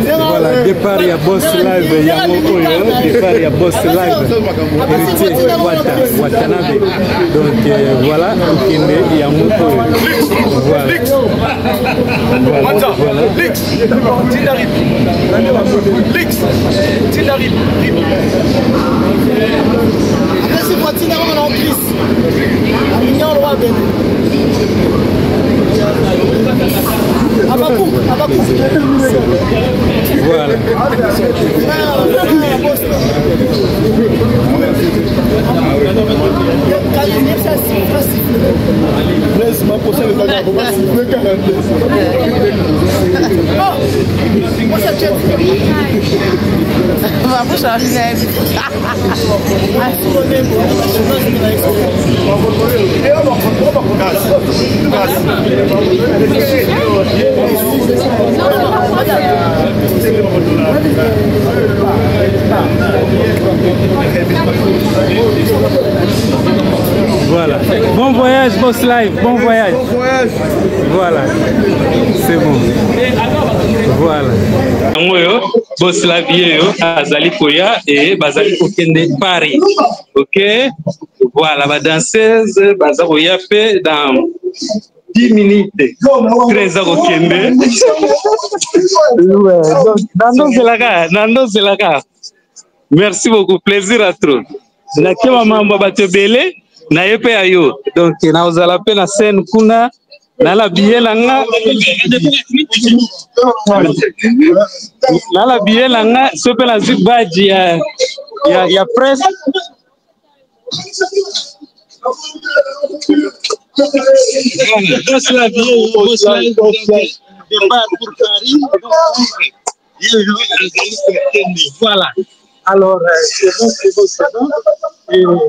Voilà, départ il y a Boss Live, Yango Oyo, départ il y a Boss Live, héritier Watanabe. Donc voilà, Okende Yango Oyo. Voilà. Voilà. Lix, Tindarib. Lix, Tindarib. C'est quoi Tindarib en crise? Mignon roi Ben. Abakou. Voilà. Laisse-moi poser les amis. Moi ça tient. On va changer. Voilà. Bon voyage, Boss Live. Bon voyage. Voilà. C'est bon. Voilà. Boss Live, Azali Koya et Bazali Okende Paris. Ok. Voilà, la danseuse Bazaroya fait dans 10 minutes. 13 ans Okende. Nando Zelaka. Merci beaucoup. Plaisir à trop. Nake maman Batebele. Na yepe ayo donc na ozala pe na scène kuna na la bielanga so pe na zibaji ya presse voilà alors c'est bon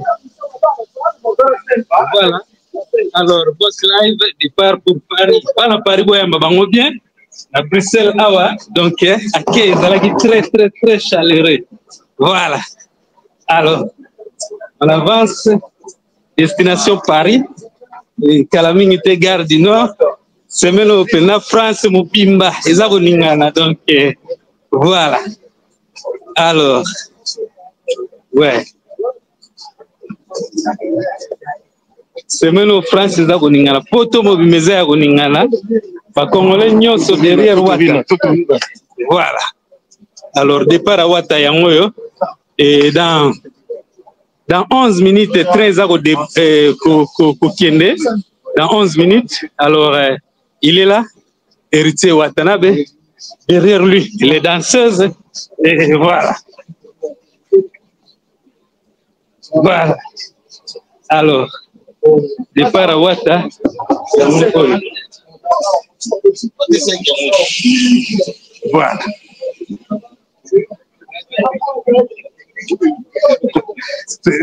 voilà. Alors, Boss Live, départ pour Paris. Pas à Paris, bango bien. À Bruxelles, awa. Donc, à Kiev, très chaleureux. Voilà. Alors, on avance. Destination Paris. Calamité Gare du Nord. Semaine Open, France, Mupimba. Donc, voilà. Alors, ouais. Semaine au France, ils ont dit poto mobimeze ya koningana ba Congolais nyonso derrière Wata. Voilà. Alors départ à Wata yangoyo et dans 11 minutes 13 à Kokende. Dans 11 minutes, alors il est là, héritier Watanabe, derrière lui les danseuses et voilà. Voilà. Alors, départ à Wata. Voilà.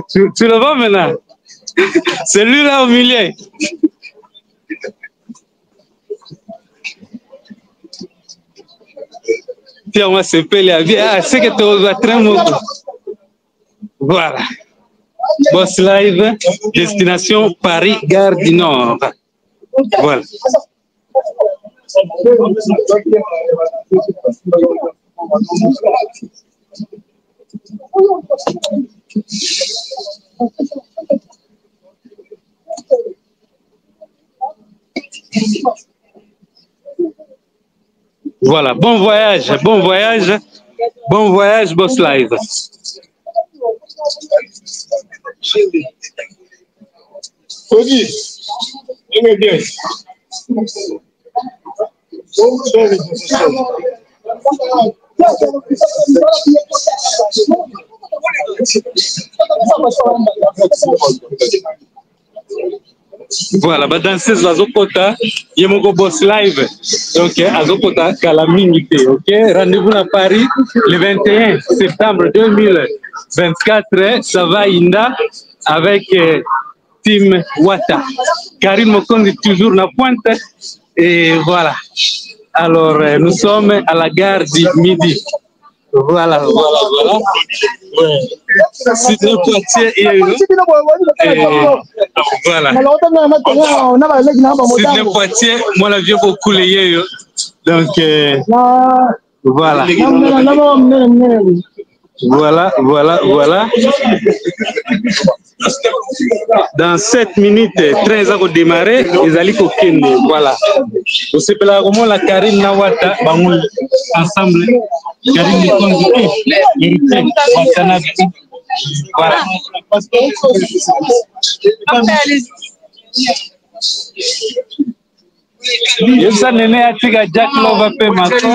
Tu le vois maintenant? C'est lui là au milieu. Tiens, moi, c'est Pelé. Ah, c'est que tu vas très mal. Voilà. Boss Live, destination Paris, Gare du Nord. Voilà. Voilà, bon voyage, Boss Live. Ogi, venez bien. Voilà, la danseuse Azokota, Yemoko Boss Live. Donc, Azokota Kalamingite, ok? Rendez-vous à Paris le 21 septembre 2024. Ça va Inda avec Team Wata. Karim Mokondi toujours la pointe. Et voilà. Alors, nous sommes à la gare du Midi. Voilà. Ouais. Sidney Poitiers et voilà. Sidney Poitiers, moi la vieux beaucoup les Donc, voilà. Voilà. Dans 7 minutes, 13 ans pour démarrer, ils allaient au Kenya. Voilà. Vous savez comment la Karim Nawata, ensemble, Karim Nikonzi, voilà. Yesa nene atika Jack Lova pe mato.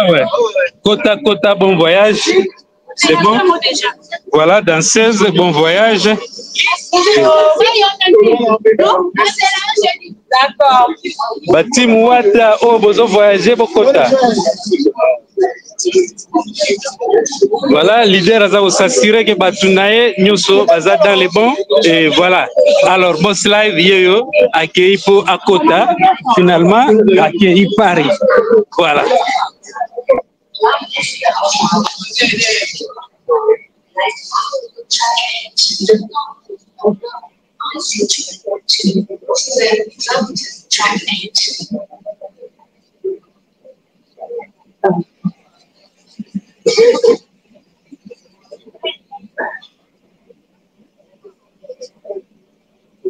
Ouais. Kota, bon voyage. C'est bon? Voilà, dans 16, bon voyage. D'accord. Batim Wata, bozo voyager, Bokota. Voilà, leader a s'assurer que Batunaye, Nyoso, Baza dans les bons. Et voilà. Alors, Boss Live, Yeyo, accueilli pour Akota. Finalement, accueilli Paris. Voilà.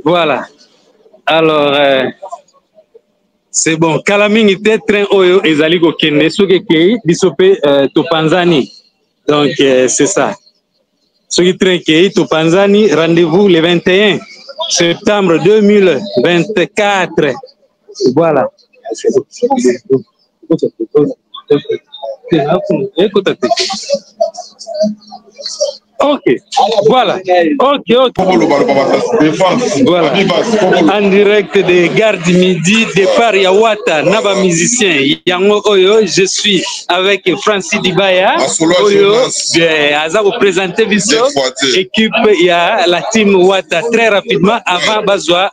Voilà. Alors, c'est bon. Kalaming était train Oyo et Zaligo Kende, ce qui est disopé Topanzani. Donc, c'est ça. Ce qui est train qui Topanzani, rendez-vous le 21 septembre 2024. Voilà. Ok, voilà. Ok. Voilà. En direct de Gare du Midi, départ Yawata, Naba musicien. Yango Oyo, je suis avec Francis Dibaya. Oyo, Aza vous présenter Bisso. Équipe, il y a la team Wata très rapidement avant Bazoa.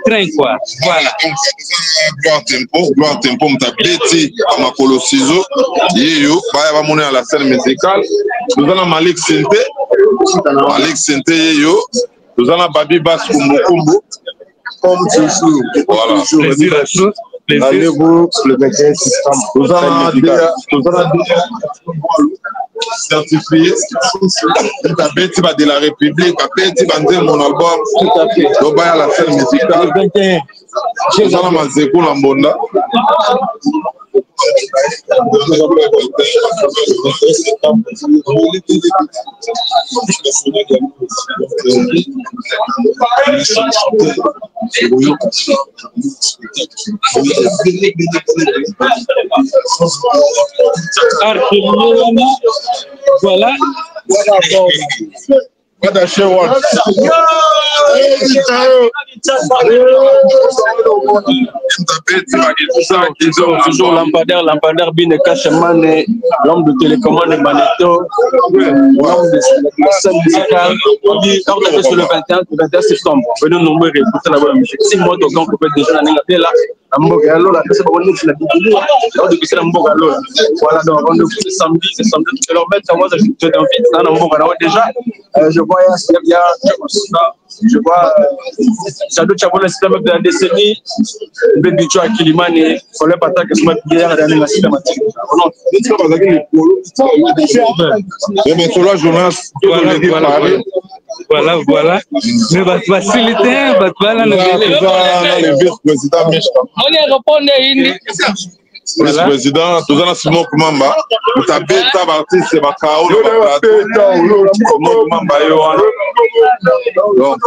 Train quoi, voilà. Gloire tempo, m'tabeti à ma colosizo. Yeyo, va monter à la scène musicale. Nous allons Malik Sente, Yeyo. Nous allons Babi Bass Kumbo. Comme toujours. Voilà. Rendez-vous le 21 septembre. Nous allons certifié de la République, mon album, donc à la scène musicale. Nous allons Mazeko Lambonda. Voilà. Toujours lampadaire Bine Kachamane, l'homme de télécommande Maneto, l'homme de scène musicale. On dit, quand on est sur le 21 septembre, venez nous écouter la bonne musique. 6 mois de temps, on peut déjà aller là. Voilà, donc rendez-vous c'est samedi, je leur mettre moi je t'invite dans déjà je vois Jadou Chabona système de la décennie Bendicho Akilimani pour les patates que je mets hier dans la systématique. Non, voilà. Mais faciliter, voilà le vice-président vice-président, tout ça, Simon Kumamba, vous avez un artiste, c'est Macao, Simon Kumamba, donc,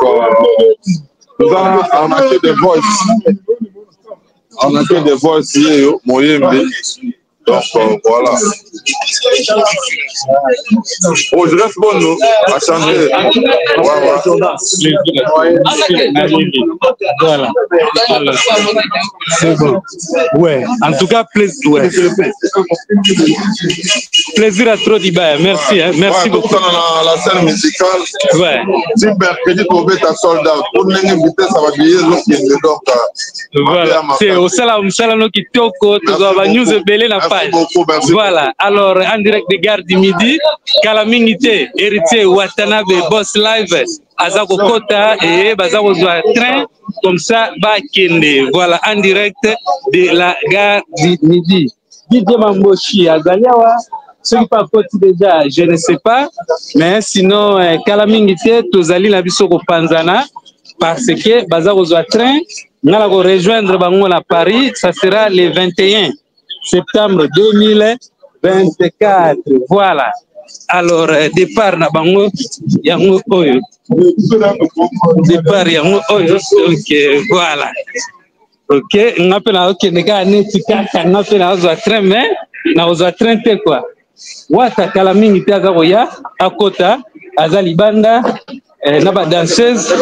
nous allons en accueil de voice. En accueil de voice, Moyembe. Donc, voilà. Oh, je reste bon, non? À changer. Voilà. Alors, c'est bon. Ouais. En tout cas, plaisir. Ouais. Plaisir à trop d'Ibaya. Merci. Hein. Merci beaucoup. Dans la scène musicale. Ouais. Si mercredi, tu veux ta sold out. Pour l'inviter, ça va payer l'autre. Donc, voilà. C'est au Salam qui toko. Tu dois avoir news belé la page. Voilà. Alors, en direct de Gare du Midi, Kalamingité, héritier Watanabe, Boss Live, Azako Kota et Bazako Train, comme ça, Bakende. Voilà, en direct de la Gare du Midi. DJ Mamboshi, Azaliawa, ceux qui parlent déjà, je ne sais pas, mais sinon, Kalamingité, Tozali Nabisoko Panzana, parce que Bazako Train, nous allons rejoindre Bangon à Paris, ça sera le 21 septembre 2024. Voilà. Alors, départ na bango, yango oyo. Départ yango oyo. Donc, voilà. Ok, on appelle à ok, les gars, on appelle à train, mais na train te quoi. Wata Kalamingi te azaroya, akota, azalibanda, naba danseuse,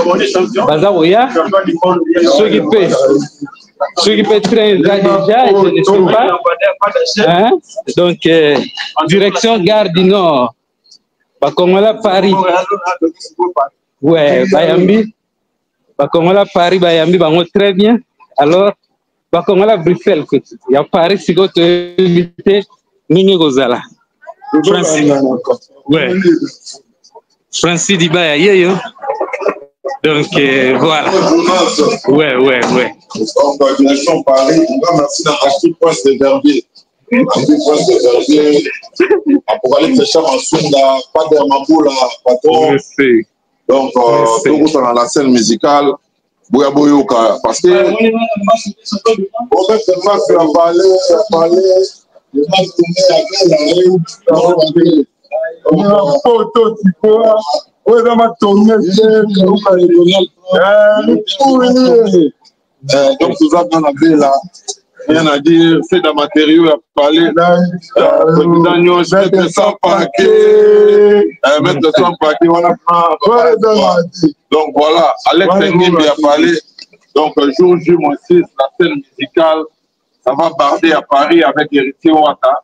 bazaroya, ceux qui paient. Ceux qui peuvent train déjà, je ne sais pas. Hein? Donc, direction Gare du Nord. Bakongola Paris. Ouais, Bayambi. Bakongola Paris, Bayambi, bango très bien. Alors, Bakongola Bruxelles. Il y a Paris, si vous invité, Nini Gozala. Francis. Ouais. Francis Dibaya, yo. Donc, voilà. Ouais. Donc, direction Paris, on va merci dans la petite pointe de Verbier. La petite pointe de Verbier. Pour aller chercher en Sunda, pas d'Hermaboula, patron. Donc, tout le monde dans la scène musicale. Bouya Boyoka. Parce que, on met seulement sur la palais, les gens tournent avec la photo, tu vois. Oui, dans ma tournée, donc, tout ça dans la ville là, rien à dire, c'est des matériaux à parler. Mettre ça en paquet, mettre ça en paquet, voilà. Donc voilà, Alex Nguembi a parlé. Donc, jour J, moi aussi, la scène musicale, ça va barder à Paris avec Héritier Ouattara.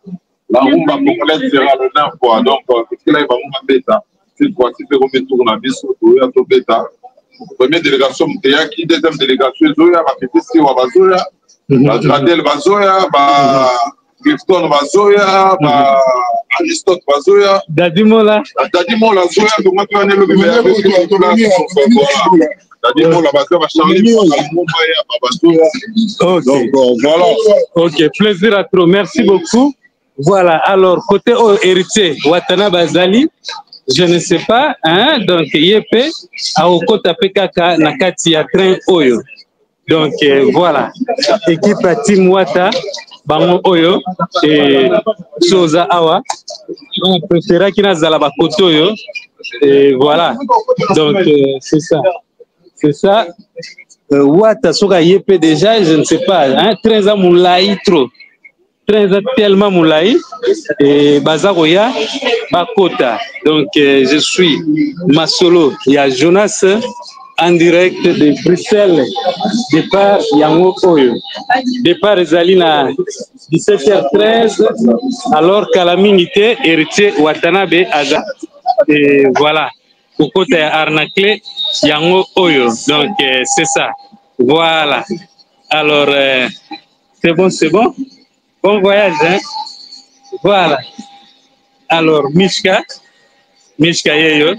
La rumba congolaise sera le 9 fois. Donc, parce que là, il va rumba bêta. Cette fois-ci, il faut remettre tourner la vie sur le bêta. Première délégation, Mteyaki, deuxième délégation, Zoya, Baketisi, Wabazoya, Gradel Bazoya, Clifton Bazoya, Aristote Bazoya, Dadimola Zoya, donc moi, tu vas aller le bébé avec Dadimola Bazoya, Charlie, Bazoya. Donc voilà. Ok, plaisir à trop, merci beaucoup. Voilà, alors, côté héritier, Watanabe Azali, je ne sais pas, hein, donc Yepé a okota pekaka na kati ya train oyo. Donc voilà, équipe à Team Wata, bango oyo et Soza Awa, on préféra qui n'a zalaba koto oyo et voilà. Donc c'est ça. C'est ça. Wata soka Yepé déjà, je ne sais pas, hein, train za moulaï trop. Très tellement moulaï et Bazaroya Bakota. Donc je suis Masolo, il y a Jonas en direct de Bruxelles. Départ Yango Oyo. Départ Zalina 17h13. Alors Kalamingité, héritier Watanabe Aza. Et voilà. Au côté arnaqué Yango Oyo. Donc c'est ça. Voilà. Alors c'est bon. Bon voyage, hein? Voilà. Alors, Mishka Yeyo.